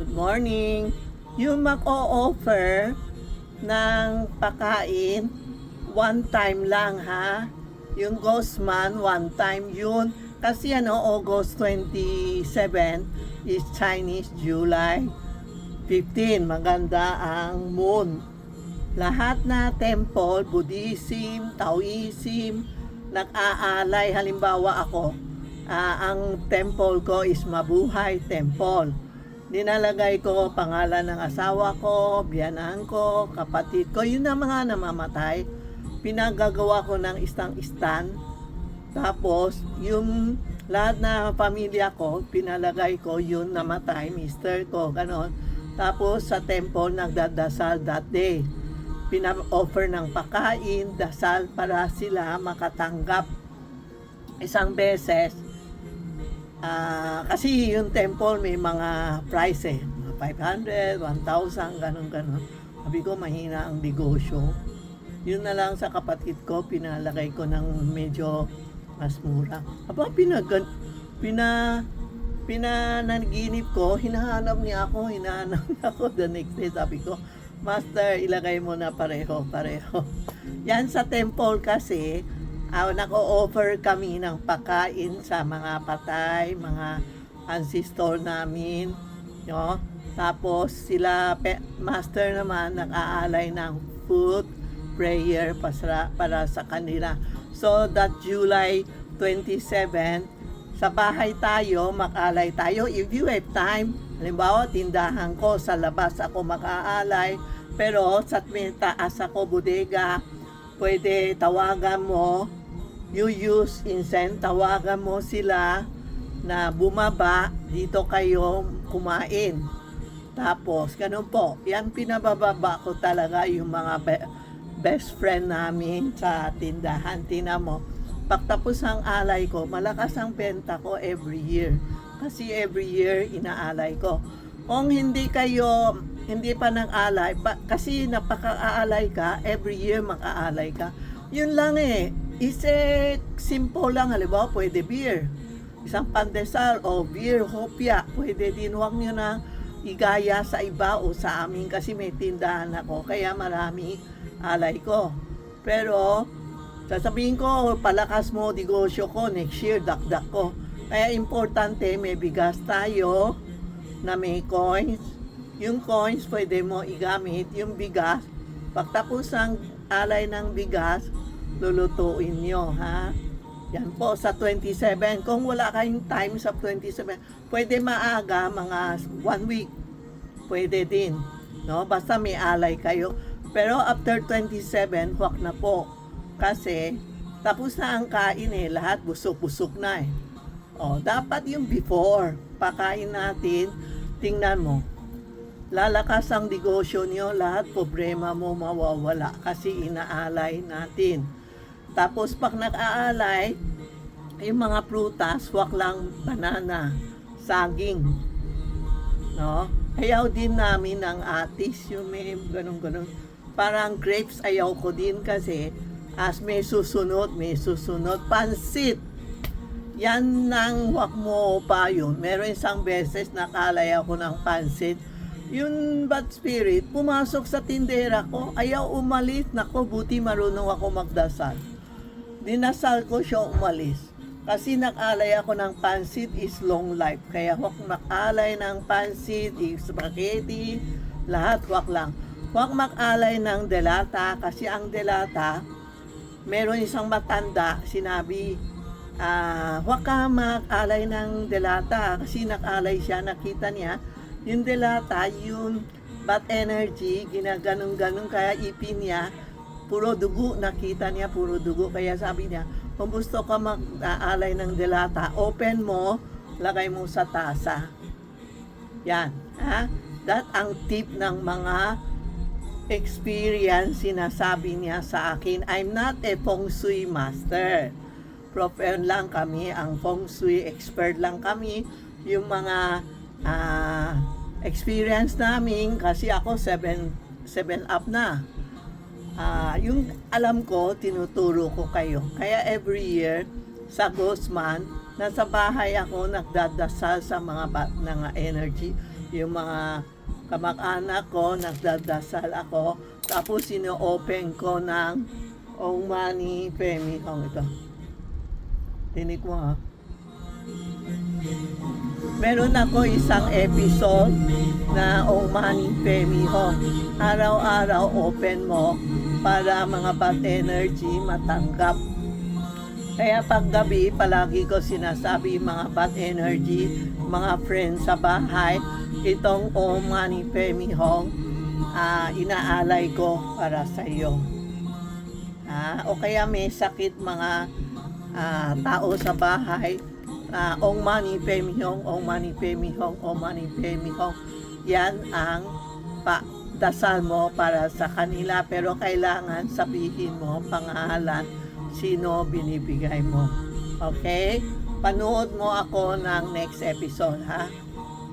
Good morning. Yung mag-o-offer ng pakain, one time lang ha. Yung Gosman, one time yun. Kasi August 27 is Chinese, July 15. Maganda ang moon. Lahat na temple, Buddhism, Taoism, nag-aalay. Halimbawa ako, ang temple ko is Mabuhay Temple. Ninalagay ko pangalan ng asawa ko, biyanan ko, kapatid ko, yun na mga namamatay. Pinagagawa ko ng isang stand. Tapos, yung lahat na pamilya ko, pinalagay ko yun namatay, mister ko, ganon. Tapos, sa temple, nagdadasal that day. Pina-offer ng pakain, dasal para sila makatanggap isang beses. Kasi yung temple may mga price 500, 1,000, ganun. Sabi ko mahina ang negosyo. Yun na lang sa kapatid ko, pinalagay ko ng medyo mas mura. Aba, pinanaginip ko, hinahanap niya ako the next day. Sabi ko, Master, ilagay mo na pareho. Yan sa temple kasi, nag-o-offer kami ng pagkain sa mga patay, mga ancestor namin, no? Tapos sila, master naman, nag-aalay ng food, prayer para sa kanila. So that July 27, sa bahay tayo, mag-alay tayo. If you have time, halimbawa, tindahan ko, sa labas ako mag-aalay, pero sa taas ako, bodega, pwede tawagan mo, you use incense, tawagan mo sila na bumaba, dito kayo kumain. Tapos, ganun po, yan pinabababa ko talaga yung mga best friend namin sa tindahan. Tingnan mo, pagtapos ang alay ko, malakas ang benta ko every year. Kasi every year, inaalay ko. Kung hindi pa nang-alay, kasi napaka-aalay ka, every year mag-aalay ka, yun lang is simple lang. Halimbawa, pwede beer, isang pandesal o beer, hopya, pwede din. Huwag nyo na igaya sa iba o sa amin kasi may tindahan ako, kaya marami alay ko. Pero sasabihin ko, palakas mo negosyo ko, next year dakdak ko. Kaya importante, may bigas tayo na may coins. Yung coins pwede mo igamit, yung bigas pagtapos ang alay ng bigas, lulutuin nyo, ha? Yan po, sa 27. Kung wala kayong time sa 27, pwede maaga, mga 1 week. Pwede din, no? Basta may alay kayo. Pero after 27, huwag na po. Kasi, tapos na ang kain lahat busog-busog na dapat yung before, pakain natin, tingnan mo. Lalakas ang negosyo nyo, lahat problema mo mawawala kasi inaalay natin. Tapos pag nag-aalay, yung mga prutas, wag lang banana, saging, no? Ayaw din namin ng atis, yung may ganun. Parang grapes ayaw ko din kasi as may susunod, pansit. Yan nang wag mo pa yun. Meron isang beses nakalay ako ng pansit. Yung bad spirit, pumasok sa tindera ko, ayaw umalis. Nako, buti marunong ako magdasal. Dinasal ko siya umalis. Kasi nag-alay ako ng pansit is long life. Kaya huwag mag-alay ng pansit, spaghetti, lahat huwag lang. Huwag mag-alay ng delata kasi ang delata, meron isang matanda, sinabi, huwag ka mag-alay ng delata kasi nag-alay siya, nakita niya, yung delata, yung bad energy, ginaganong-ganong, kaya ipin niya, puro dugo, nakita niya puro dugo. Kaya sabi niya, kung gusto ka mag-aalay ng delata, open mo, lagay mo sa tasa. Yan, ha? That ang tip ng mga experience sinasabi niya sa akin. I'm not a feng shui master. Profen lang kami, ang feng shui expert lang kami. Yung mga experience namin, kasi ako 7 up na. Yung alam ko, tinuturo ko kayo. Kaya every year, sa Gosman, nasa bahay ako nagdadasal sa mga energy. yung mga kamag-anak ko, nagdadasal ako, tapos sino-open ko ng Om Mani Padme Hum ito. Tinig mo ha. Meron ako isang episode na Om Mani Padme Hum. Araw-araw open mo para mga bad energy matanggap. Kaya paggabi, palagi ko sinasabi mga bad energy, mga friends sa bahay, itong Om Mani Padme Hum, inaalay ko para sa iyo. O kaya may sakit mga tao sa bahay, Om Mani Padme Hum, Om Mani Padme Hum, Om Mani Padme Hum. Yan ang dasal mo para sa kanila, pero kailangan sabihin mo pangalan sino binibigay mo. Okay? Panood mo ako ng next episode, ha?